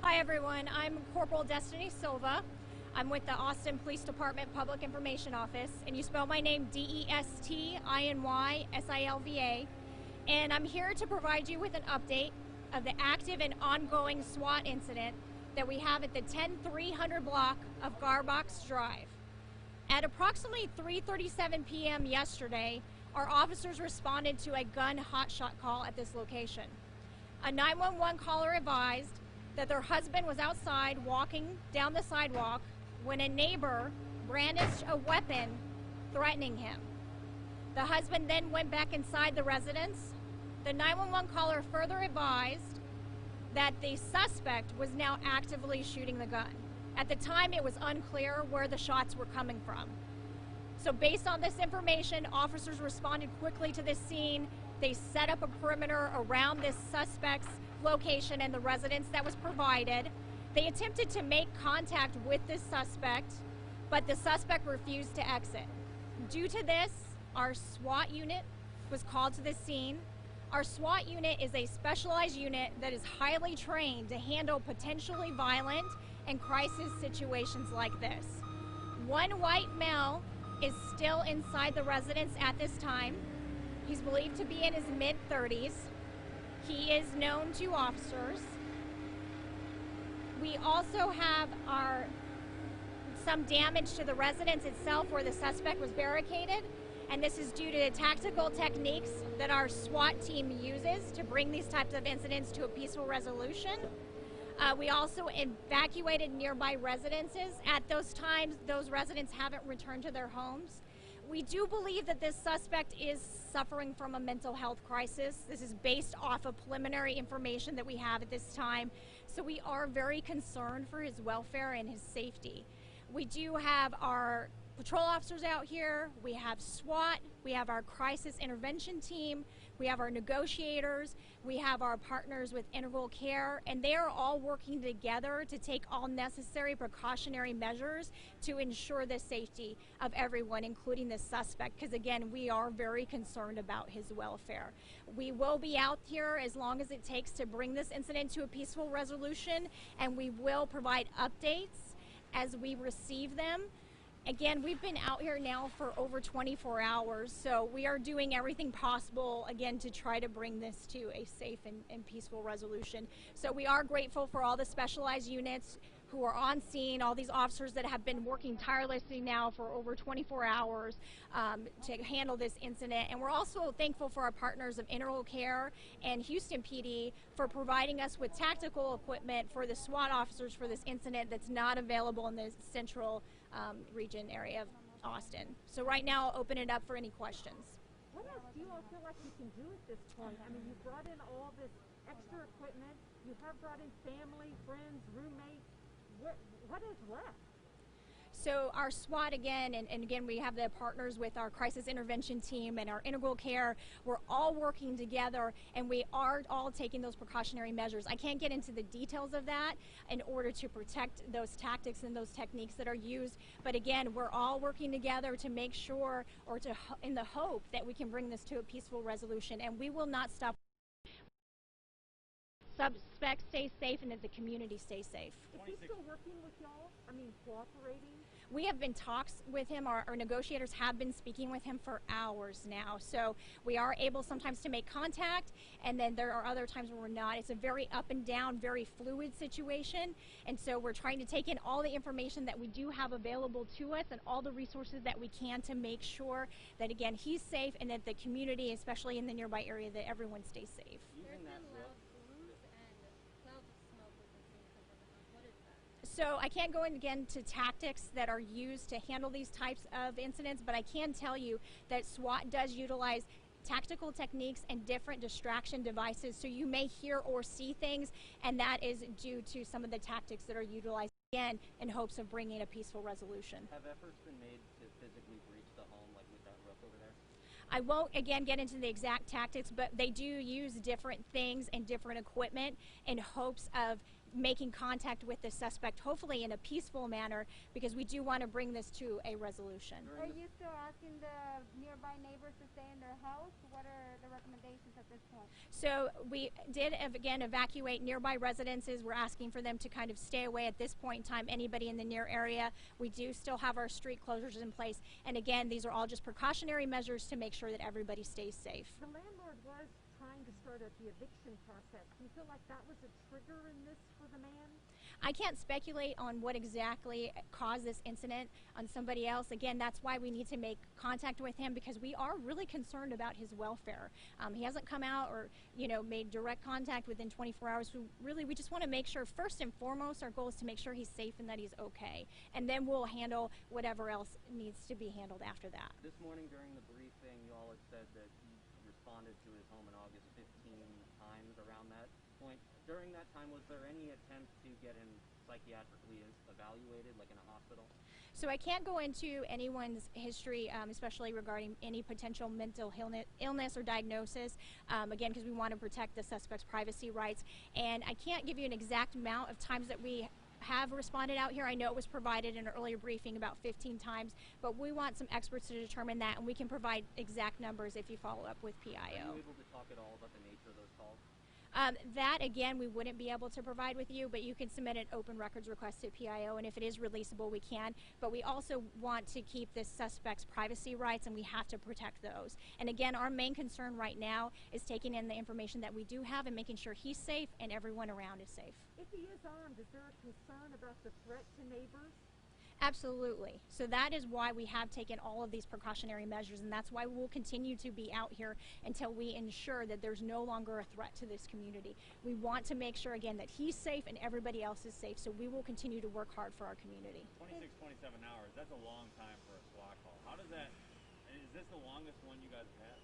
Hi everyone, I'm Corporal Destiny Silva. I'm with the Austin Police Department Public Information Office, and you spell my name Destinysilva, and I'm here to provide you with an update of the active and ongoing SWAT incident that we have at the 10300 block of Garbox Drive. At approximately 3:37 p.m. yesterday, our officers responded to a gun hotshot call at this location. A 911 caller advised that their husband was outside walking down the sidewalk when a neighbor brandished a weapon threatening him. The husband then went back inside the residence. The 911 caller further advised that the suspect was now actively shooting the gun. At the time, it was unclear where the shots were coming from. So based on this information, officers responded quickly to this scene. They set up a perimeter around this suspect's location and the residence that was provided. They attempted to make contact with this suspect, but the suspect refused to exit. Due to this, our SWAT unit was called to the scene. Our SWAT unit is a specialized unit that is highly trained to handle potentially violent and crisis situations like this. One white male is still inside the residence at this time. He's believed to be in his mid-30s. He is known to officers. We also have some damage to the residence itself where the suspect was barricaded, and this is due to the tactical techniques that our SWAT team uses to bring these types of incidents to a peaceful resolution. We also evacuated nearby residences. At those times, those residents haven't returned to their homes. We do believe that this suspect is suffering from a mental health crisis. This is based off of preliminary information that we have at this time. So we are very concerned for his welfare and his safety. We do have our patrol officers out here. We have SWAT. We have our crisis intervention team. We have our negotiators. We have our partners with Integral Care, and they are all working together to take all necessary precautionary measures to ensure the safety of everyone, including the suspect, because again, we are very concerned about his welfare. We will be out here as long as it takes to bring this incident to a peaceful resolution, and we will provide updates as we receive them. Again, we've been out here now for over 24 hours, so we are doing everything possible, again, to try to bring this to a safe and peaceful resolution. So we are grateful for all the specialized units who are on scene, all these officers that have been working tirelessly now for over 24 hours to handle this incident. And we're also thankful for our partners of Integral Care and Houston PD for providing us with tactical equipment for the SWAT officers for this incident that's not available in the central region area of Austin. So right now, I'll open it up for any questions. What else do you all feel like you can do at this point? I mean, you brought in all this extra equipment. You have brought in family, friends, roommates. What is left? So our SWAT again, and again, we have the partners with our crisis intervention team and our Integral Care. We're all working together, and we are all taking those precautionary measures. I can't get into the details of that in order to protect those tactics and those techniques that are used. But again, we're all working together to make sure, or in the hope that we can bring this to a peaceful resolution, and we will not stop. Suspects stay safe, and that the community stays safe. Is he still working with y'all? I mean, cooperating? We have been talks with him. Our negotiators have been speaking with him for hours now. So we are able sometimes to make contact, and then there are other times where we're not. It's a very up and down, very fluid situation. And so we're trying to take in all the information that we do have available to us and all the resources that we can to make sure that, again, he's safe and that the community, especially in the nearby area, that everyone stays safe. So I can't go in again to tactics that are used to handle these types of incidents, but I can tell you that SWAT does utilize tactical techniques and different distraction devices, so you may hear or see things, and that is due to some of the tactics that are utilized, again, in hopes of bringing a peaceful resolution. Have efforts been made to physically breach the home, like with that roof over there? I won't, again, get into the exact tactics, but they do use different things and different equipment in hopes of making contact with the suspect, hopefully in a peaceful manner, because we do want to bring this to a resolution. Are you still asking the nearby neighbors to stay in their house? What are the recommendations at this point? So we did, again, evacuate nearby residences. We're asking for them to kind of stay away at this point in time, anybody in the near area. We do still have our street closures in place. And again, these are all just precautionary measures to make sure that everybody stays safe. The landlord was trying to start at the eviction process. Do you feel like that was a trigger in this for the man? I can't speculate on what exactly caused this incident on somebody else. Again, that's why we need to make contact with him, because we are really concerned about his welfare. He hasn't come out or, made direct contact within 24 hours. We just want to make sure, first and foremost, our goal is to make sure he's safe and that he's okay. And then we'll handle whatever else needs to be handled after that. This morning during the briefing, you all had said that he responded to his home in August 15 times around that point. During that time, was there any attempt to get him psychiatrically evaluated, like in a hospital? So I can't go into anyone's history, especially regarding any potential mental illness or diagnosis, again, because we want to protect the suspect's privacy rights. And I can't give you an exact amount of times that we have responded out here. I know it was provided in an earlier briefing about 15 times, but we want some experts to determine that, and we can provide exact numbers if you follow up with PIO. Are you able to talk at all about the nature of those calls? That, again, we wouldn't be able to provide with you, but you can submit an open records request to PIO, and if it is releasable, we can. But we also want to keep this suspect's privacy rights, and we have to protect those. And again, our main concern right now is taking in the information that we do have and making sure he's safe and everyone around is safe. If he is armed, is there a concern about the threat to neighbors? Absolutely. So that is why we have taken all of these precautionary measures, and that's why we'll continue to be out here until we ensure that there's no longer a threat to this community. We want to make sure, again, that he's safe and everybody else is safe, so we will continue to work hard for our community. 26, 27 hours, that's a long time for a SWAT call. How does that, is this the longest one you guys have had?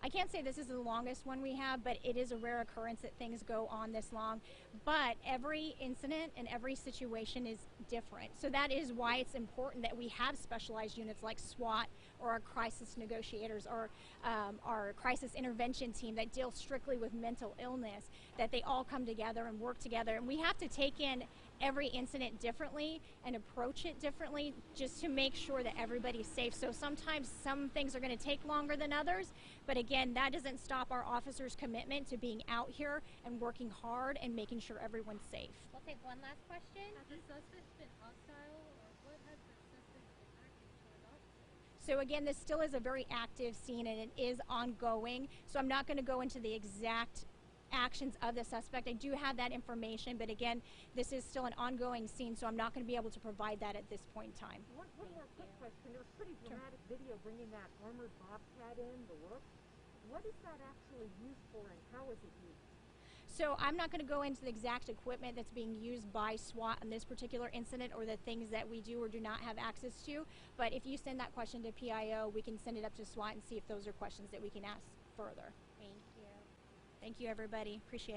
I can't say this is the longest one we have, but it is a rare occurrence that things go on this long. But every incident and every situation is different. So that is why it's important that we have specialized units like SWAT or our crisis negotiators or our crisis intervention team that deal strictly with mental illness, that they all come together and work together. And we have to take in every incident differently and approach it differently just to make sure that everybody's safe. So sometimes some things are going to take longer than others, but again, that doesn't stop our officers' commitment to being out here and working hard and making sure everyone's safe. We'll take one last question. Has the suspect been hostile, or what has the suspect been acting toward officers? So again, this still is a very active scene and it is ongoing, so I'm not going to go into the exact actions of the suspect. I do have that information, but again, this is still an ongoing scene, so I'm not going to be able to provide that at this point in time. One more quick question. There was a pretty dramatic video bringing that armored bobcat in, the look. What is that actually used for, and how is it used? So I'm not going to go into the exact equipment that's being used by SWAT on this particular incident or the things that we do or do not have access to, but if you send that question to PIO, we can send it up to SWAT and see if those are questions that we can ask further. Thank you. Thank you, everybody. Appreciate it.